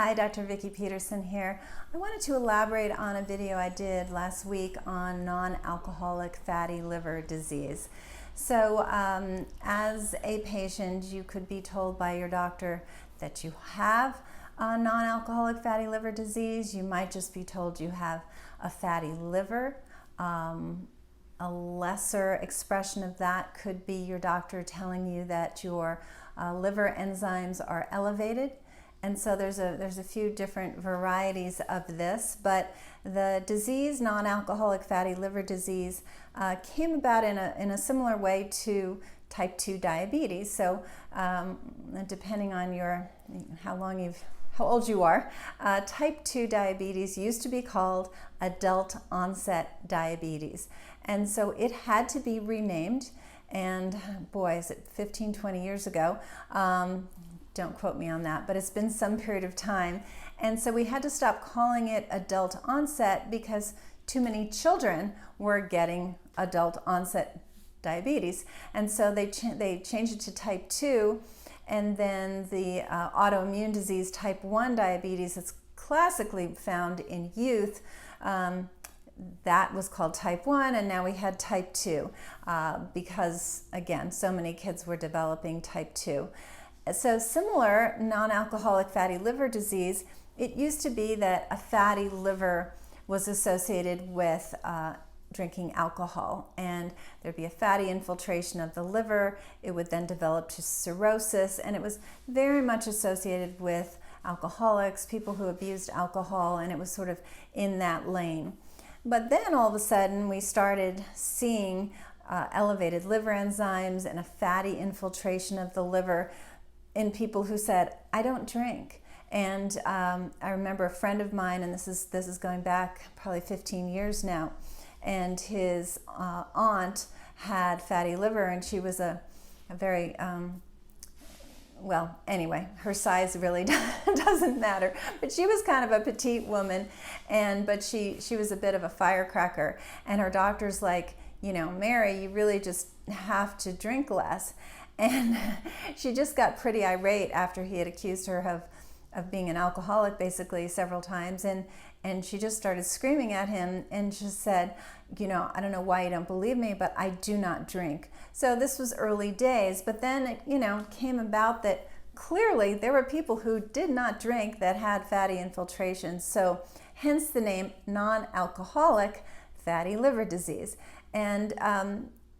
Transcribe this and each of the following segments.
Hi, Dr. Vicki Peterson here. I wanted to elaborate on a video I did last week on non-alcoholic fatty liver disease. So as a patient, you could be told by your doctor that you have non-alcoholic fatty liver disease. You might just be told you have a fatty liver. A lesser expression of that could be your doctor telling you that your liver enzymes are elevated. And so there's a few different varieties of this, but the disease, non-alcoholic fatty liver disease, came about in a similar way to type 2 diabetes. So depending on how old you are, type 2 diabetes used to be called adult onset diabetes. And so it had to be renamed, and boy, is it 15, 20 years ago. Don't quote me on that, but it's been some period of time. And so we had to stop calling it adult onset because too many children were getting adult onset diabetes. And so they changed it to type 2, and then the autoimmune disease type 1 diabetes that's classically found in youth, that was called type 1, and now we had type 2 because, again, so many kids were developing type 2. So similar non-alcoholic fatty liver disease, it used to be that a fatty liver was associated with drinking alcohol, and there'd be a fatty infiltration of the liver. It would then develop to cirrhosis, and it was very much associated with alcoholics, people who abused alcohol, and it was sort of in that lane. But then all of a sudden we started seeing elevated liver enzymes and a fatty infiltration of the liver in people who said, I don't drink. And I remember a friend of mine, and this is going back probably 15 years now, and his aunt had fatty liver, and she was a very, well, anyway, her size really doesn't matter, but she was kind of a petite woman, but she was a bit of a firecracker, and her doctor's like, Mary, you really just have to drink less. And she just got pretty irate after he had accused her of being an alcoholic basically several times, and she just started screaming at him and just said, I don't know why you don't believe me, but I do not drink. So this was early days, but then it came about that clearly there were people who did not drink that had fatty infiltration. So hence the name non-alcoholic fatty liver disease. And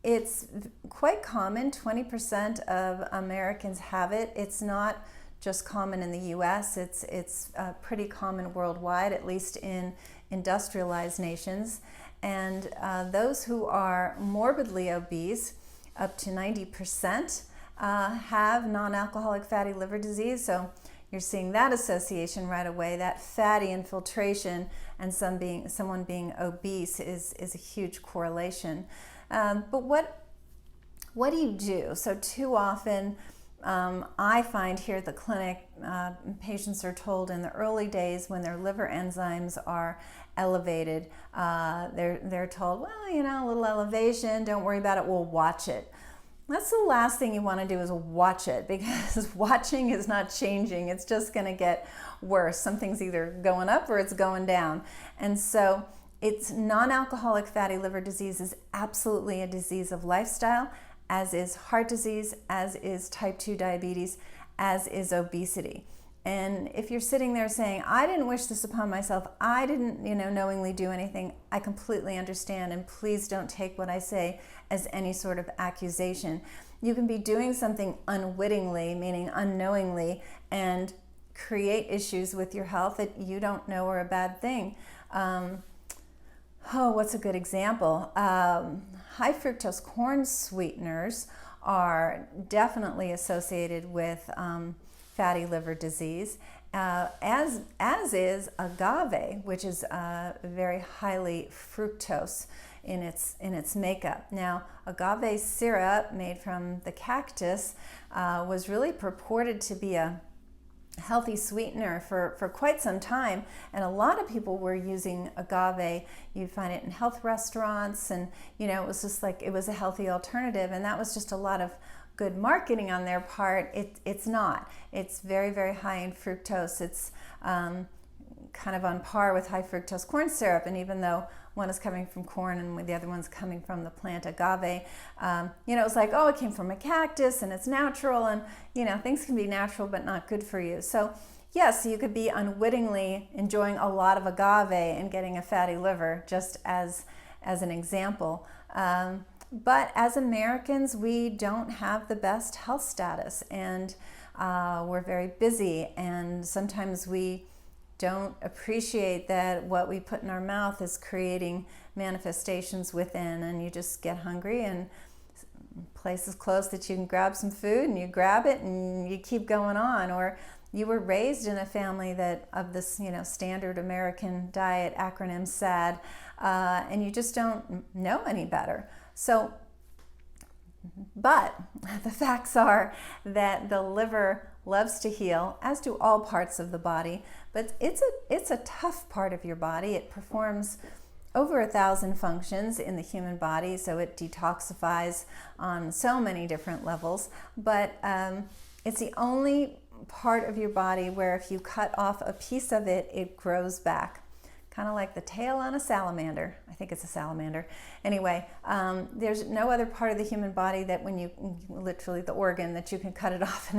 it's quite common. 20% of Americans have it. It's not just common in the US, it's pretty common worldwide, at least in industrialized nations. And those who are morbidly obese, up to 90%, have non-alcoholic fatty liver disease. So you're seeing that association right away. That fatty infiltration and someone being obese is a huge correlation. But what do you do? So too often, I find here at the clinic, patients are told in the early days when their liver enzymes are elevated, they're told, well, a little elevation, don't worry about it, we'll watch it. That's the last thing you want to do is watch it, because watching is not changing. It's just going to get worse. Something's either going up or it's going down. And so it's non-alcoholic fatty liver disease is absolutely a disease of lifestyle, as is heart disease, as is type 2 diabetes, as is obesity. And if you're sitting there saying, I didn't wish this upon myself, I didn't, knowingly do anything, I completely understand, and please don't take what I say as any sort of accusation. You can be doing something unwittingly, meaning unknowingly, and create issues with your health that you don't know are a bad thing. What's a good example? High fructose corn sweeteners are definitely associated with fatty liver disease, as is agave, which is very highly fructose in its makeup. Now, agave syrup made from the cactus was really purported to be a healthy sweetener for quite some time, and a lot of people were using agave. You'd find it in health restaurants, and it was just like it was a healthy alternative, and that was just a lot of good marketing on their part. It's not. It's very, very high in fructose. It's kind of on par with high fructose corn syrup, and even though one is coming from corn and the other one's coming from the plant agave, it was like, oh, it came from a cactus and it's natural, and things can be natural but not good for you. So yes, you could be unwittingly enjoying a lot of agave and getting a fatty liver, just as an example. But as Americans, we don't have the best health status, and we're very busy, and sometimes we don't appreciate that what we put in our mouth is creating manifestations within, and you just get hungry and place is close that you can grab some food and you grab it and you keep going on. Or you were raised in a family that of this standard American diet, acronym SAD, and you just don't know any better. So but the facts are that the liver loves to heal, as do all parts of the body, but it's a tough part of your body. It performs over 1,000 functions in the human body, so it detoxifies on so many different levels, but it's the only part of your body where if you cut off a piece of it, it grows back. Kind of like the tail on a salamander. I think it's a salamander. Anyway, there's no other part of the human body that when you, literally the organ, that you can cut it off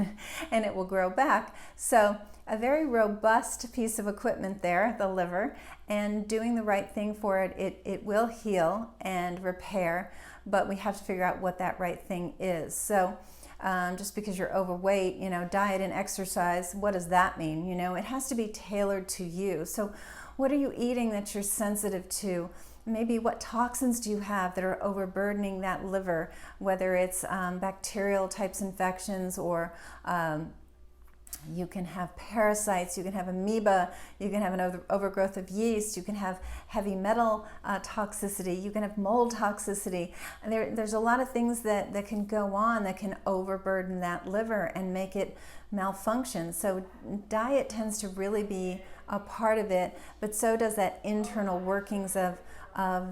and it will grow back. So a very robust piece of equipment there, the liver, and doing the right thing for it, it will heal and repair, but we have to figure out what that right thing is. So just because you're overweight, diet and exercise, what does that mean? It has to be tailored to you. So what are you eating that you're sensitive to? Maybe what toxins do you have that are overburdening that liver, whether it's bacterial types infections, or you can have parasites, you can have amoeba, you can have an overgrowth of yeast, you can have heavy metal toxicity, you can have mold toxicity. And there's a lot of things that can go on that can overburden that liver and make it malfunction. So diet tends to really be a part of it, but so does that internal workings of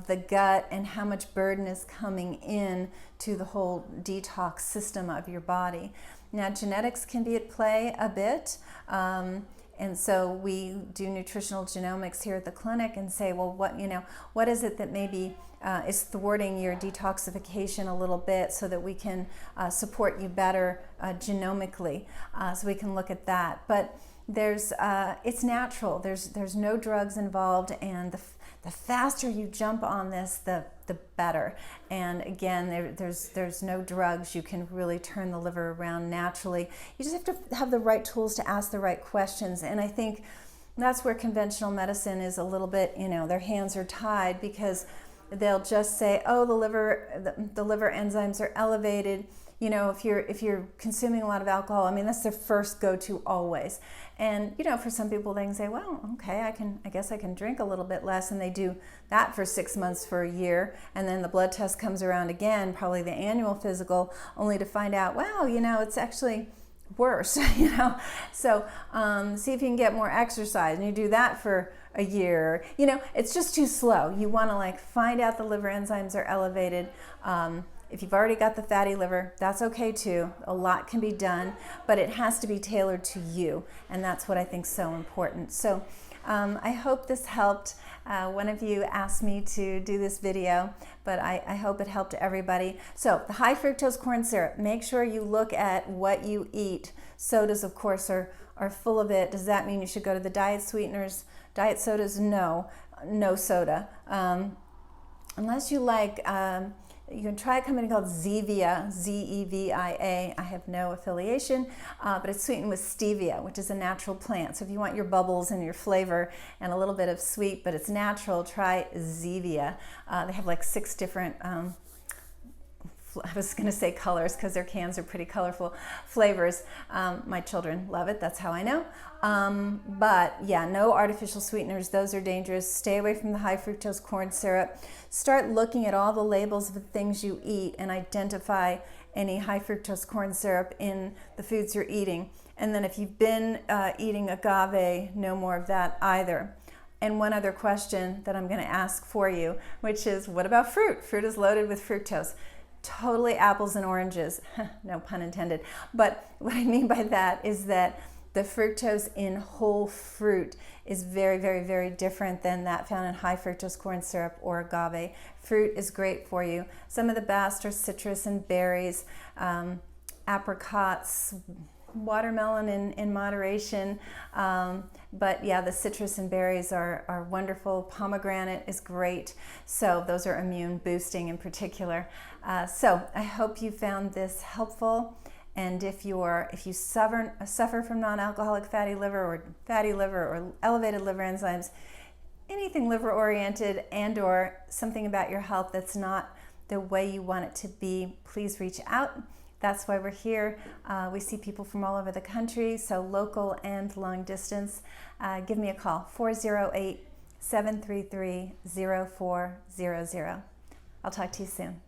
the gut and how much burden is coming in to the whole detox system of your body. Now, genetics can be at play a bit, and so we do nutritional genomics here at the clinic and say, well, what is it that maybe is thwarting your detoxification a little bit, so that we can support you better genomically, so we can look at that. But it's natural. There's no drugs involved, and the faster you jump on this, the better. And again, there's no drugs. You can really turn the liver around naturally. You just have to have the right tools to ask the right questions. And I think that's where conventional medicine is a little bit, their hands are tied, because they'll just say, oh, the liver enzymes are elevated. If you're consuming a lot of alcohol, that's their first go-to always. And for some people, they can say, well, okay, I guess I can drink a little bit less, and they do that for 6 months, for a year, and then the blood test comes around again, probably the annual physical, only to find out, wow, it's actually worse. So see if you can get more exercise, and you do that for a year. It's just too slow. You want to find out the liver enzymes are elevated. If you've already got the fatty liver, that's okay too. A lot can be done, but it has to be tailored to you, and that's what I think is so important. So I hope this helped. One of you asked me to do this video, but I hope it helped everybody. So the high fructose corn syrup, make sure you look at what you eat. Sodas, of course, are full of it. Does that mean you should go to the diet sweeteners? Diet sodas, no soda. Unless you like, you can try a company called Zevia, Z-E-V-I-A. I have no affiliation, but it's sweetened with stevia, which is a natural plant. So if you want your bubbles and your flavor and a little bit of sweet, but it's natural, try Zevia. They have 6 different I was going to say colors because their cans are pretty colorful, flavors. My children love it. That's how I know. But yeah, no artificial sweeteners. Those are dangerous. Stay away from the high fructose corn syrup. Start looking at all the labels of the things you eat and identify any high fructose corn syrup in the foods you're eating. And then if you've been eating agave, no more of that either. And one other question that I'm going to ask for you, which is, what about fruit? Fruit is loaded with fructose. Totally apples and oranges. No pun intended. But what I mean by that is that the fructose in whole fruit is very, very, very different than that found in high fructose corn syrup or agave. Fruit is great for you. Some of the best are citrus and berries, apricots, watermelon in moderation, but yeah, the citrus and berries are wonderful. Pomegranate is great, so those are immune boosting in particular. So I hope you found this helpful, and if you suffer from non-alcoholic fatty liver or elevated liver enzymes, anything liver oriented and or something about your health that's not the way you want it to be, please reach out. That's why we're here. We see people from all over the country, so local and long distance. Give me a call, 408-733-0400. I'll talk to you soon.